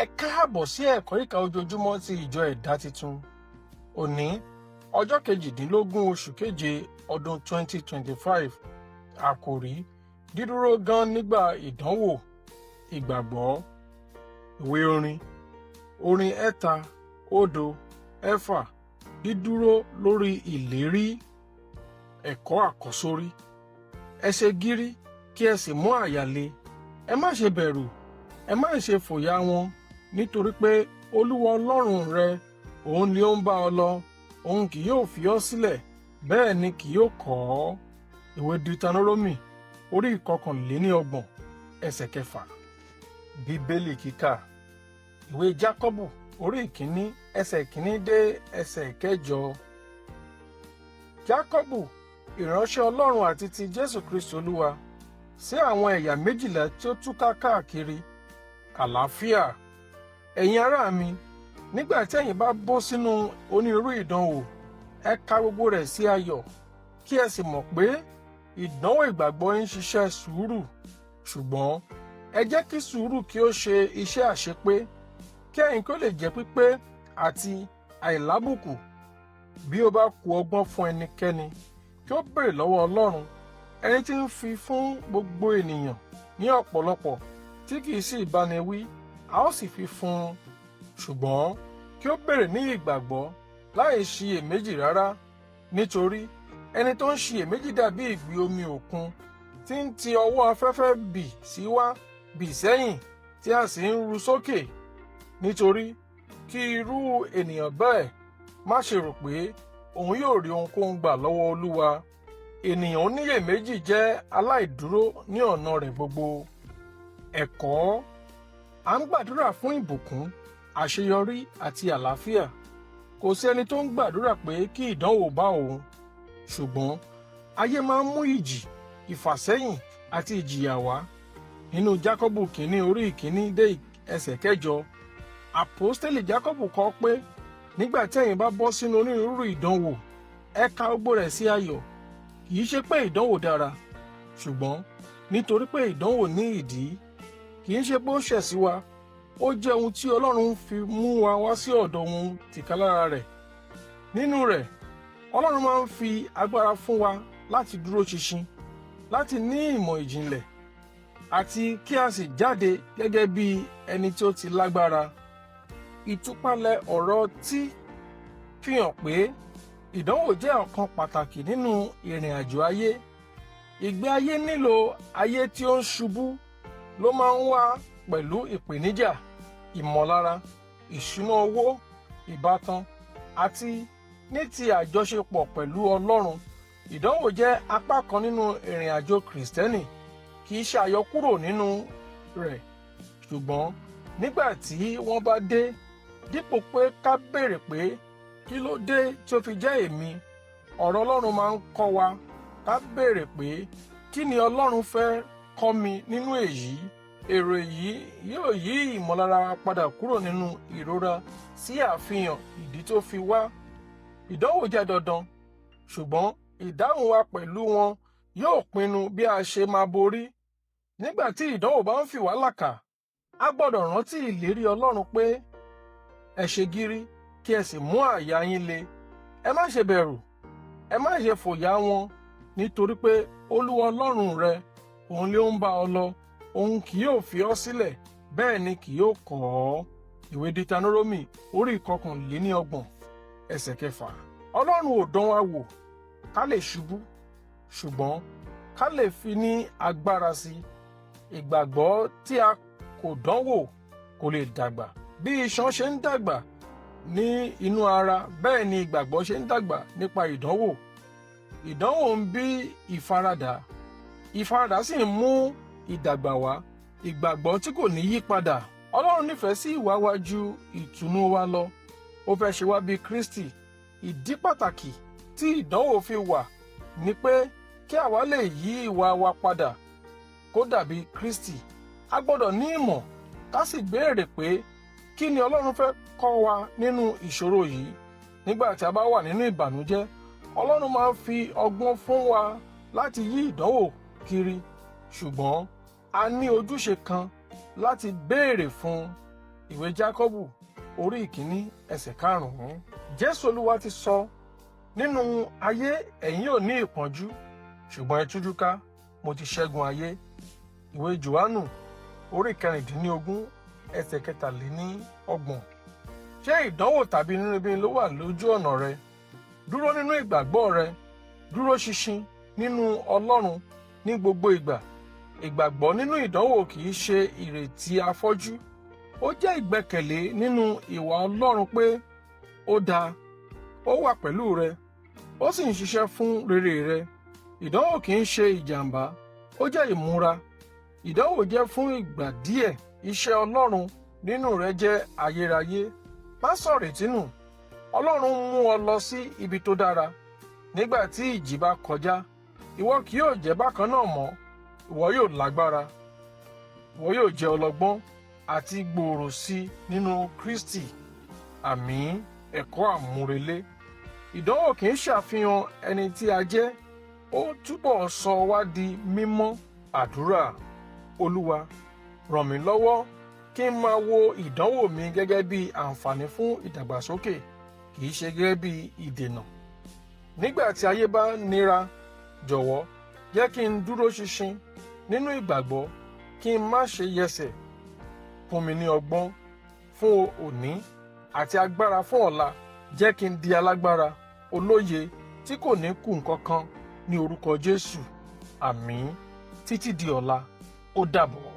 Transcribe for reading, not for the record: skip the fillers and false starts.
Ẹ káàbọ̀ sí ẹ̀kọ́ ìkà ojoojúmọ́ ti ìjọ ẹ̀dá titun. Òní, ọjọ́ 18 oṣù keje ọdún 2025. Àkòrí: dídúró gan nígbà ìdánwò. Ìgbàgbọ́. Ìwé orin 3-0-6. Dídúró lórí ìlérí. Ẹ̀kọ́ àkọ́sórí. Ẹ ṣe gírí kí ẹ sì mú àyà le. Ẹ má ṣe bẹ̀rù, ẹ má ṣe fòyà wọn, nítorí pé Olúwa Ọlọ́run rẹ, òun ni ó ń bá ọ lọ. Òun kì yóò fi ọ́ sílẹ̀, bẹ́ẹ̀ ni kì yóò kọ̀ ọ́. Ìwé Deuteronomy orí 29 ẹsẹ̀ 6. Bíbélì kíkà. Ìwé Jákọ́bù orí 1 ẹsẹ̀ 1 dé ẹsẹ̀ 8. Jákọ́bù, ìránṣẹ́ Ọlọ́run àti ti Jésù Kristi Olúwa, sí àwọn ẹ̀yà 12 tí ó túká káàkiri. Àlàáfíà. Ẹ̀yin ará mi, nígbà tí ẹ̀yin bá bọ́ sínú onírúurú ìdánwò, ẹ ka gbogbo rẹ̀ sí ayọ̀, kí ẹ sì mọ̀ pé ìdánwò ìgbàgbọ́ ń ṣiṣẹ́ sùúrù. Ṣùgbọ́n ẹ jẹ́ kí sùúrù kí ó ṣe iṣẹ́ àṣepé, kí ẹ̀yin kí ó lè jẹ́ pípé àti àìlábùkù. Bí ó bá kù ọgbọ́n fún ẹnikẹ́ni, kí ó béèrè lọ́wọ́ Ọlọ́run, ẹni tí ń fi fún gbogbo ènìyàn ní ọ̀pọ̀lọpọ̀, tí kì í sì báni wí, a ó sì fi fún un. Ṣùgbọ́n kí ó béèrè ní ìgbàgbọ́, láì ṣiyèméjì rárá, nítorí ẹni tó ń ṣiyèméjì dàbí ìgbì omi òkun, tí ń ti ọwọ́ afẹ́fẹ́ bì sí wá bì sẹ́yìn, tí a sì ń ru sókè. Nítorí kí irú ènìyàn bẹ́ẹ̀ má ṣe rò pé òun yóò rí ohunkóhun gbà lọ́wọ́ Olúwa. Ènìyàn oníyèméjì jẹ́ aláìdúró ní ọ̀nà rẹ̀ gbogbo. Ẹ̀kọ́. À ń gbàdúrà fún ìbùkún, àṣeyọrí àti àlàáfíà. Kò sí ẹni tó ń gbàdúrà pé kí ìdánwò bá òun. Ṣùgbọ́n ayé máa ń mú ìjì, ìfàsẹ́yìn àti ìjìyà wá. Nínú Jákọ́bù kìíní orí 1 dé ẹsẹ̀ 8, àpọ́stélì Jákọ́bù kọ pé nígbà tí ẹ̀yin bá bọ́ sínú onírúurú ìdánwò, ẹ ka gbogbo rẹ̀ sí ayọ̀. Kì í ṣe pé ìdánwò dára, ṣùgbọ́n nítorí pé ìdánwò ní ìdí. Kì í ṣe pé ó ṣẹ̀ sí wa, ó jẹ́ ohun tí Ọlọ́run fi mú wa wá sí ọ̀dọ̀ òun tìkálára rẹ̀. Nínú rẹ̀, Ọlọ́run máa ń fi agbára fún wa láti dúró ṣinṣin, láti ní ìmọ̀ ìjìnlẹ̀, àti kí a sì jáde gẹ́gẹ́ bí ẹni tí ó ti lágbára. Ìtúpalẹ̀ ọ̀rọ̀ tí fi hàn pé ìdánwò jẹ́ ọ̀kan pàtàkì nínú ìrìn àjò ayé. Ìgbé ayé nílò ayé tí ó ń ṣubú ló máa ń wá pẹ̀lú ìpèníjà, ìmọ̀lára, ìṣúná owó, ìbátan, àti ní ti àjọṣepọ̀ pẹ̀lú Ọlọ́run. Ìdánwò jẹ́ apá kan nínú ìrìn àjò Kìrìsìtẹ́nì, kì í ṣe àyọkúrò nínú rẹ̀. Ṣùgbọ́n nígbà tí wọ́n bá dé, dípò pé ká béèrè pé kí ló dé tí ó fi jẹ́ èmi, ọ̀rọ̀ Ọlọ́run máa ń kọ́ wa ká béèrè pé kí ni Ọlọ́run fẹ́ kọ́ mi nínú èyí. Èrò yìí yóò yí ìmọ̀lára wa padà kúrò nínú ìrora sí àfihàn ìdí tó fi wá. Ìdánwò jẹ́ dandan, ṣùgbọ́n ìdáhùn wa pẹ̀lú wọn yóò pinnu bí a ṣe máa borí. Nígbà tí ìdánwò bá ń fì wá làkà, a gbọ́dọ̀ rántí ìlérí Ọlọ́run pé ẹ ṣe gírí kí ẹ sì mú àyà yín le. Ẹ má ṣe bẹ̀rù, ẹ má ṣe fòyà wọn, nítorí pé Olúwa Ọlọ́run rẹ, òun ni ó ń bá ọ lọ. Òun kì yóò fi ọ́ sílẹ̀, bẹ́ẹ̀ ni kì yóò kọ̀ ọ́. Ìwé Deuteronomy orí 29 ẹsẹ̀ 6. Ọlọ́run ò dán wa wò ká lè ṣubú, ṣùgbọ́n ká lè fi ní agbára sí. Ìgbàgbọ́ tí a kò dánwò kò lè dàgbà. Bí iṣan ṣe ń dàgbà ní inú ara, bẹ́ẹ̀ ni ìgbàgbọ́ ṣe ń dàgbà nípa ìdánwò. Ìdánwò ń bí ìfaradà, ìfaradà sì ń mú ìdàgbà wá. Ìgbàgbọ́ tí kò ní yí padà. Ọlọ́run nífẹ̀ẹ́ sí ìwà wa ju ìtùnú wa lọ. Ó fẹ́ ṣe wá bí Kristi. Ìdí pàtàkì tí ìdánwò fi wà ni pé kí àwa lè yí ìwà wa padà kó dàbí Kristi. A gbọ́dọ̀ ní ìmọ̀ ká sì béèrè pé kí ni Ọlọ́run fẹ́ kọ́ wa nínú ìṣòro yìí. Nígbà tí a bá wà nínú ìbànújẹ́, Ọlọ́run máa ń fi ọgbọ́n fún wa láti yí ìdánwò kiri. Ṣùgbọ́n a ní ojúṣe kan láti béèrè fún ìwé Jákọ́bù orí ìkíní ẹsẹ̀ 5. Jésù Olúwa ti sọ, nínú ayé ẹ̀yin ò ní ìpọ́njú, ṣùgbọ́n ẹ tújú ká, mo ti ṣẹ́gun ayé. Ìwé Jòhánù orí 16 ẹsẹ̀ 23. Ṣé ìdánwò tàbí inúnibíni ló wà lójú ọ̀nà rẹ? Dúró nínú ìgbàgbọ́ rẹ, dúró ṣinṣin nínú Ọlọ́run ní gbogbo ìgbà. Ìgbàgbọ́ nínú ìdánwò kì í ṣe ìrètí afọ́jú. Ó jẹ́ ìgbẹ́kẹ̀lé nínú ìwà Ọlọ́run pé ó dáa, ó wà pẹ̀lú rẹ, ó sì ń ṣiṣẹ́ fún rere rẹ. Ìdánwò kì í ṣe ìjàmbá, ó jẹ́ ìmúra. Ìdánwò jẹ́ fún ìgbà díẹ̀, iṣẹ́ Ọlọ́run nínú rẹ jẹ́ ayérayé. Má sọ̀rètí nù, Ọlọ́run mú ọ lọ sí ibi tó dára. Nígbà tí ìjì bá kọjá, ìwọ kì yóò jẹ́ bákan náà mọ́. Ìwọ yóò lágbára, ìwọ yóò jẹ́ ọlọ́gbọ́n àti gbòòrò sí nínú Kristi. Àmín. Ẹ̀kọ́ àmúrelé. Ìdánwò kì í ṣàfihàn ẹni tí a jẹ́, ó túbọ̀ sọ wá di mímọ́. Àdúrà. Olúwa, ràn mí lọ́wọ́ kí n máa wo ìdánwò mi gẹ́gẹ́ bí àǹfààní fún ìdàgbàsókè, kì í ṣe gẹ́gẹ́ bí ìdènà. Nígbà tí ayé bá nira, jọ̀wọ́ jẹ́ kí n dúró ṣinṣin nínú ìgbàgbọ́, kí n má ṣe yẹsẹ̀. Fún mi ní ọgbọ́n fún òní àti agbára fún ọ̀la. Jẹ́ kí n di alágbára, olóye tí kò ní kù nǹkan kan ní orúkọ Jésù. Àmín. Títí di ọ̀la, ó dàbọ̀.